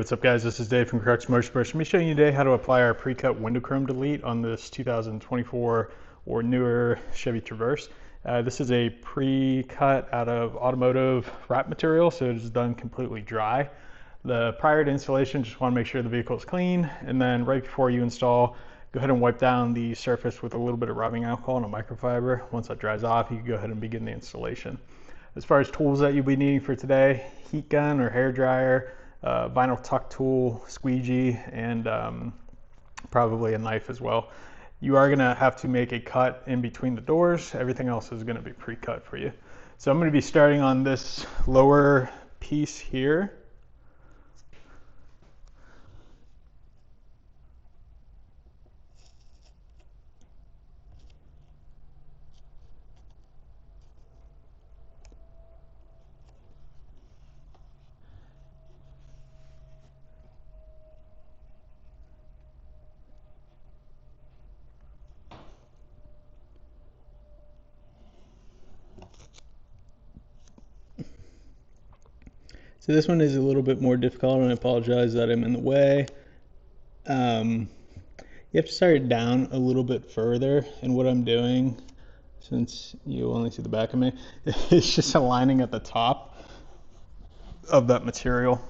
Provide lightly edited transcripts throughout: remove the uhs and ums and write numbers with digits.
What's up guys, this is Dave from Crux Motorsports. I'm going to be showing you today how to apply our pre-cut window chrome delete on this 2024 or newer Chevy Traverse. This is a pre-cut out of automotive wrap material, so it is done completely dry. Prior to installation, just want to make sure the vehicle is clean, and then right before you install, go ahead and wipe down the surface with a little bit of rubbing alcohol and a microfiber. Once that dries off, you can go ahead and begin the installation. As far as tools that you'll be needing for today, heat gun or hair dryer, vinyl tuck tool, squeegee, and probably a knife as well. You are going to have to make a cut in between the doors. Everything else is going to be pre-cut for you. So I'm going to be starting on this lower piece here. So this one is a little bit more difficult, and I apologize that I'm in the way. You have to start it down a little bit further, and what I'm doing, since you only see the back of me, is just aligning at the top of that material.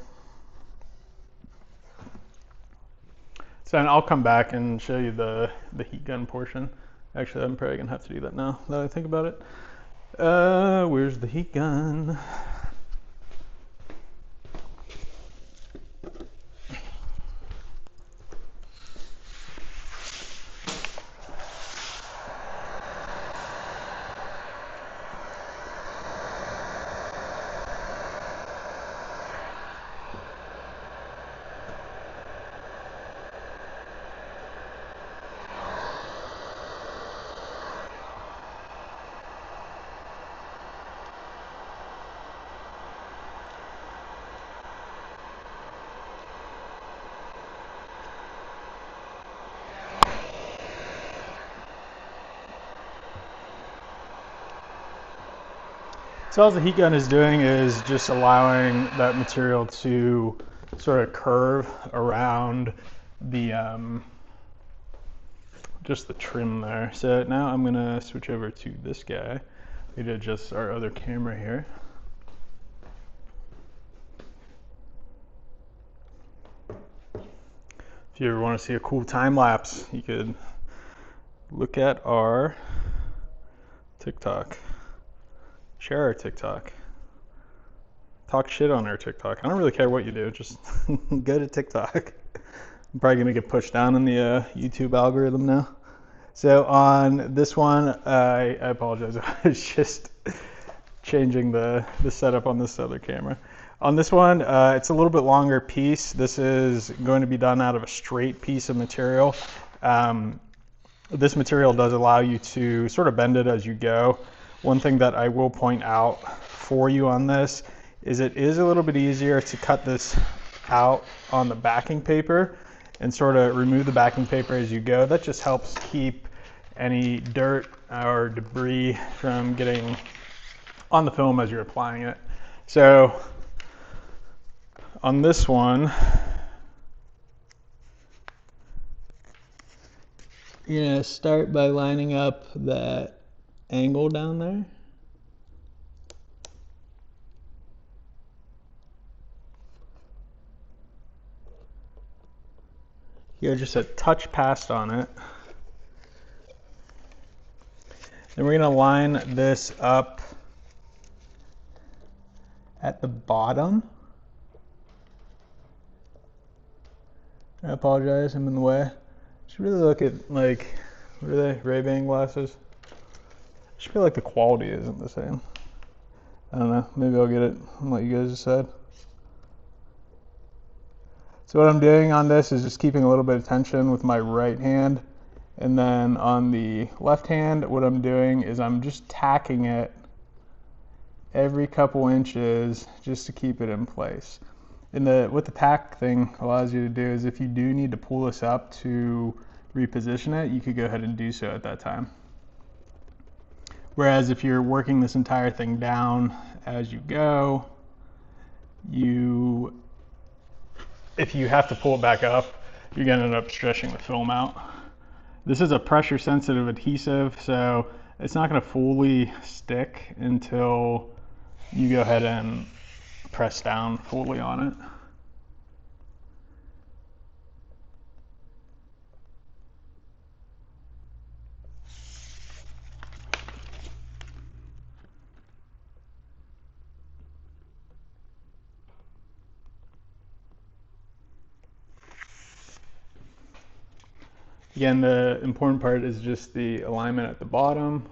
So I'll come back and show you the heat gun portion. Actually, I'm probably gonna have to do that now that I think about it. Where's the heat gun? So all the heat gun is doing is just allowing that material to sort of curve around the just the trim there. So now I'm gonna switch over to this guy. We did just our other camera here. If you ever want to see a cool time lapse, you could look at our TikTok. Share our TikTok. Talk shit on our TikTok. I don't really care what you do, just go to TikTok. I'm probably gonna get pushed down in the YouTube algorithm now. So on this one, I apologize. I was just changing the setup on this other camera. On this one, it's a little bit longer piece. This is going to be done out of a straight piece of material. This material does allow you to sort of bend it as you go. One thing that I will point out for you on this is it is a little bit easier to cut this out on the backing paper and sort of remove the backing paper as you go. That just helps keep any dirt or debris from getting on the film as you're applying it. So on this one, you're gonna start by lining up that angle down there. You go just a touch past on it. Then we're gonna line this up at the bottom. I apologize, I'm in the way. Should really look at, like, what are they, Ray-Ban glasses? I just feel like the quality isn't the same. I don't know, maybe I'll get it and let you guys decide. So what I'm doing on this is just keeping a little bit of tension with my right hand. And then on the left hand, what I'm doing is I'm just tacking it every couple inches just to keep it in place. And what the tack thing allows you to do is if you do need to pull this up to reposition it, you could go ahead and do so at that time. Whereas if you're working this entire thing down as you go, you if you have to pull it back up, you're gonna end up stretching the film out. This is a pressure sensitive adhesive, so it's not gonna fully stick until you go ahead and press down fully on it. Again, the important part is just the alignment at the bottom.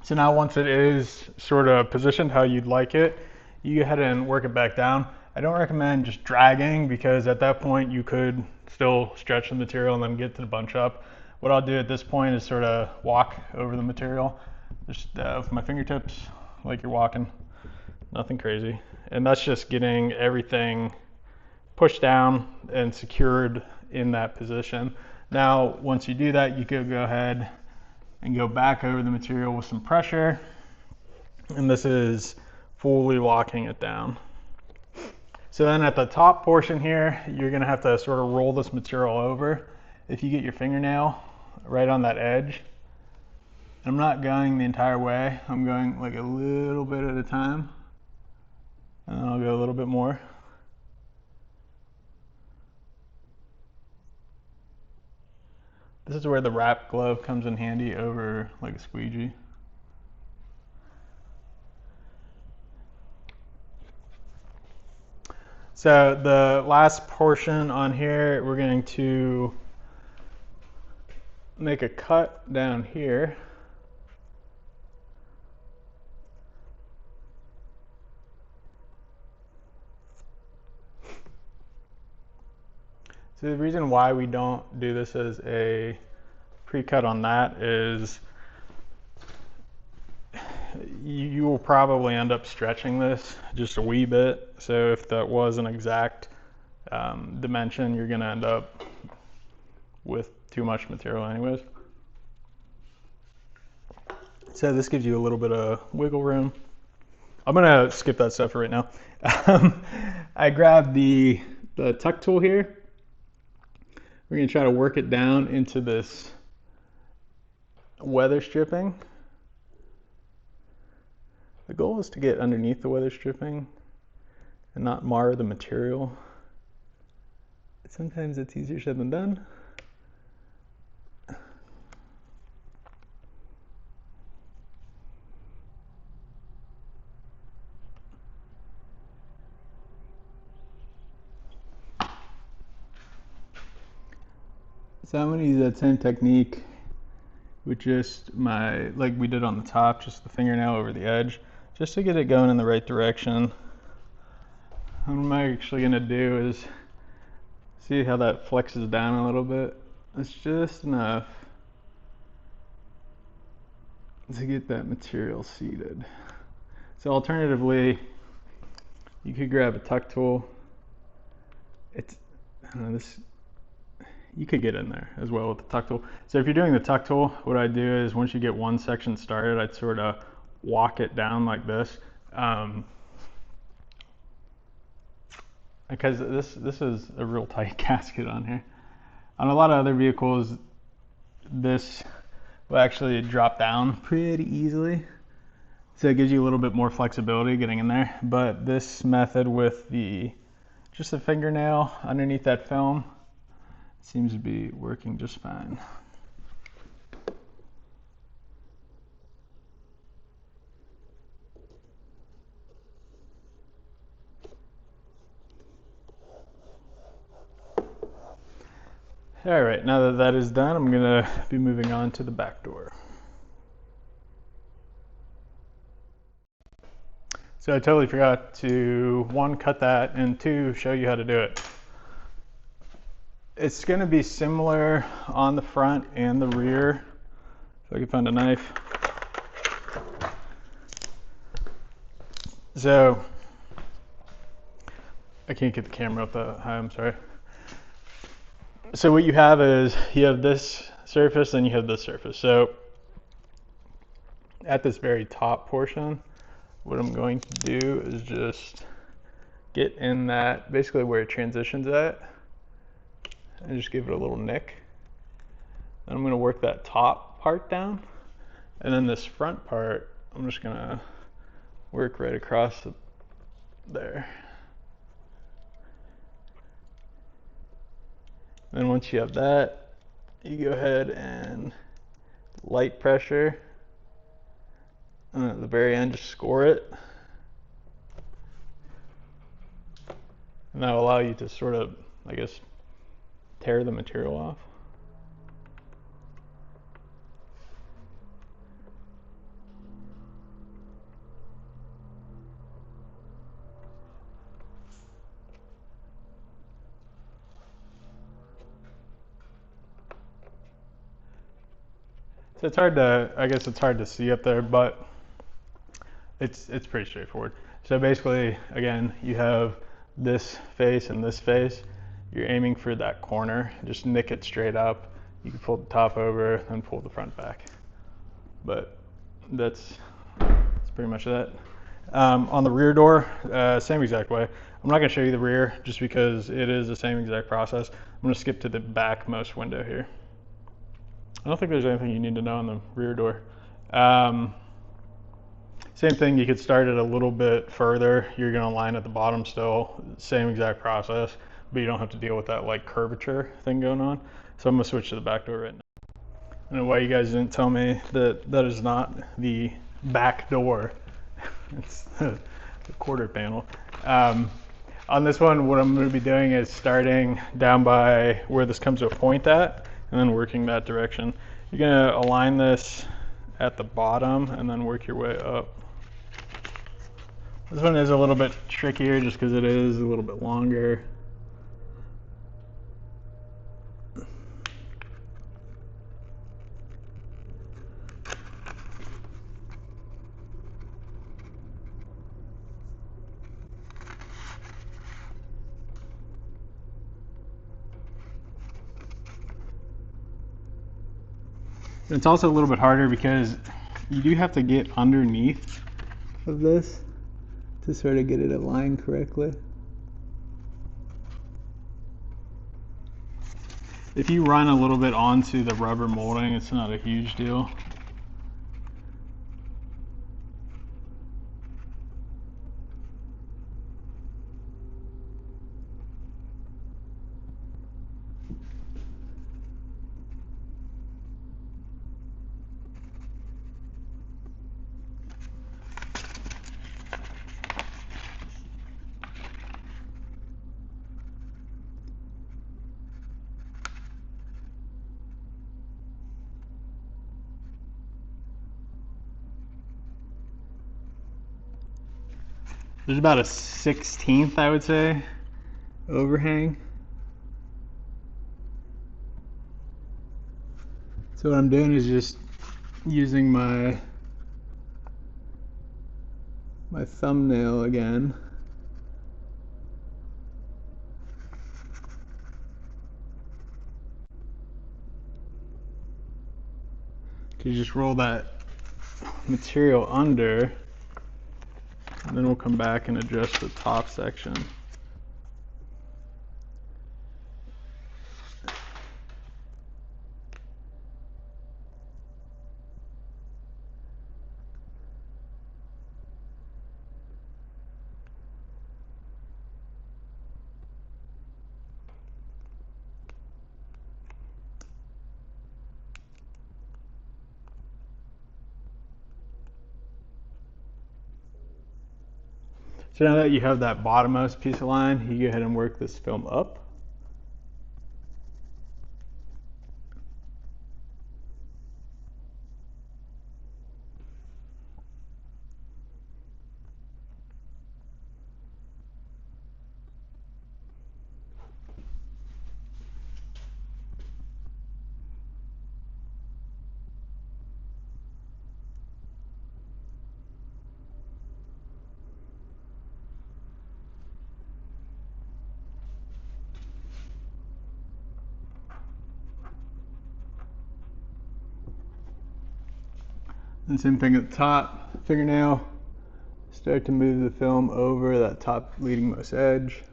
So now once it is sort of positioned how you'd like it, you go ahead and work it back down. I don't recommend just dragging, because at that point you could still stretch the material and then get to the bunch up. What I'll do at this point is sort of walk over the material just with my fingertips, like you're walking, nothing crazy. And that's just getting everything pushed down and secured in that position. Now, once you do that, you could go ahead and go back over the material with some pressure. And this is fully locking it down. So then at the top portion here, you're gonna have to sort of roll this material over. If you get your fingernail right on that edge, I'm not going the entire way, I'm going like a little bit at a time, and then I'll go a little bit more. This is where the wrap glove comes in handy over like a squeegee. So the last portion on here, we're going to make a cut down here. So the reason why we don't do this as a pre-cut on that is you will probably end up stretching this just a wee bit. So if that was an exact dimension, you're going to end up with too much material anyways. So this gives you a little bit of wiggle room. I'm going to skip that stuff right now. I grabbed the tuck tool here. We're going to try to work it down into this weather stripping. The goal is to get underneath the weather stripping and not mar the material. Sometimes it's easier said than done. So I'm going to use that same technique with just my, like we did on the top, just the fingernail over the edge, just to get it going in the right direction. What I'm actually going to do is see how that flexes down a little bit. It's just enough to get that material seated. So alternatively, you could grab a tuck tool. You could get in there as well with the tuck tool. So if you're doing the tuck tool, what I do is once you get one section started, I'd sort of walk it down like this. Because this is a real tight gasket on here. On a lot of other vehicles, this will actually drop down pretty easily. So it gives you a little bit more flexibility getting in there. But this method with just the fingernail underneath that film seems to be working just fine. All right, now that is done, I'm gonna be moving on to the back door. So I totally forgot to, one, cut that, and two, show you how to do it. It's going to be similar on the front and the rear. If I can find a knife. So I can't get the camera up that high, I'm sorry. So what you have is, you have this surface and you have this surface. So at this very top portion, what I'm going to do is just get in that, basically where it transitions at, and just give it a little nick. And I'm gonna work that top part down, and then this front part, I'm just gonna work right across there. And then once you have that, you go ahead and light pressure, and at the very end, just score it. And that'll allow you to sort of, I guess, tear the material off. So it's hard to, I guess it's hard to see up there, but it's pretty straightforward. So basically, again, you have this face and this face. You're aiming for that corner. Just nick it straight up. You can pull the top over and pull the front back. But that's pretty much it. On the rear door, same exact way. I'm not going to show you the rear just because it is the same exact process. I'm going to skip to the backmost window here. I don't think there's anything you need to know on the rear door. Same thing, you could start it a little bit further. You're going to line at the bottom still, same exact process, but you don't have to deal with that like curvature thing going on. So I'm going to switch to the back door right now. I don't know why you guys didn't tell me that that is not the back door. It's the quarter panel. On this one, what I'm going to be doing is starting down by where this comes to a point at, and then working that direction. You're going to align this at the bottom and then work your way up. This one is a little bit trickier just because it is a little bit longer. It's also a little bit harder because you do have to get underneath of this to sort of get it aligned correctly. If you run a little bit onto the rubber molding, it's not a huge deal. There's about a 1/16, I would say, overhang. So what I'm doing is just using my thumbnail again. You just roll that material under, and then we'll come back and adjust the top section. So now that you have that bottommost piece of line, you go ahead and work this film up. And same thing at the top, fingernail. Start to move the film over that top leading most edge.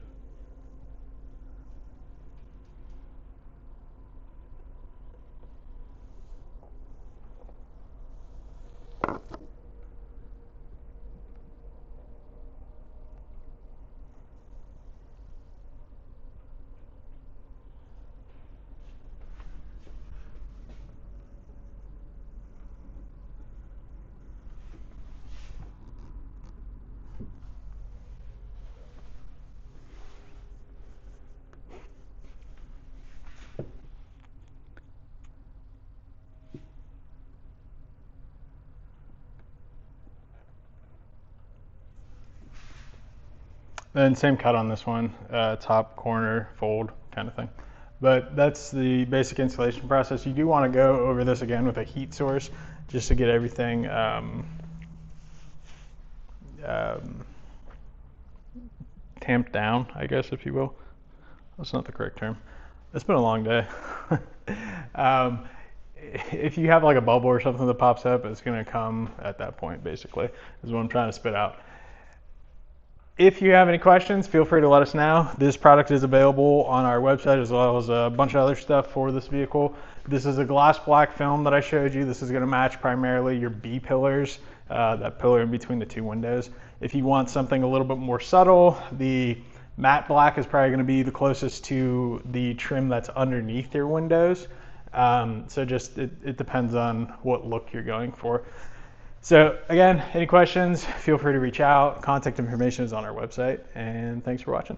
Then same cut on this one, top corner, fold kind of thing. But that's the basic installation process. You do want to go over this again with a heat source just to get everything tamped down, I guess, if you will. That's not the correct term. It's been a long day. If you have like a bubble or something that pops up, it's going to come at that point, basically, is what I'm trying to spit out. If you have any questions, feel free to let us know. This product is available on our website as well as a bunch of other stuff for this vehicle. This is a gloss black film that I showed you. This is going to match primarily your B pillars, that pillar in between the two windows. If you want something a little bit more subtle, the matte black is probably going to be the closest to the trim that's underneath your windows. So just it depends on what look you're going for. So again, any questions, feel free to reach out. Contact information is on our website, and thanks for watching.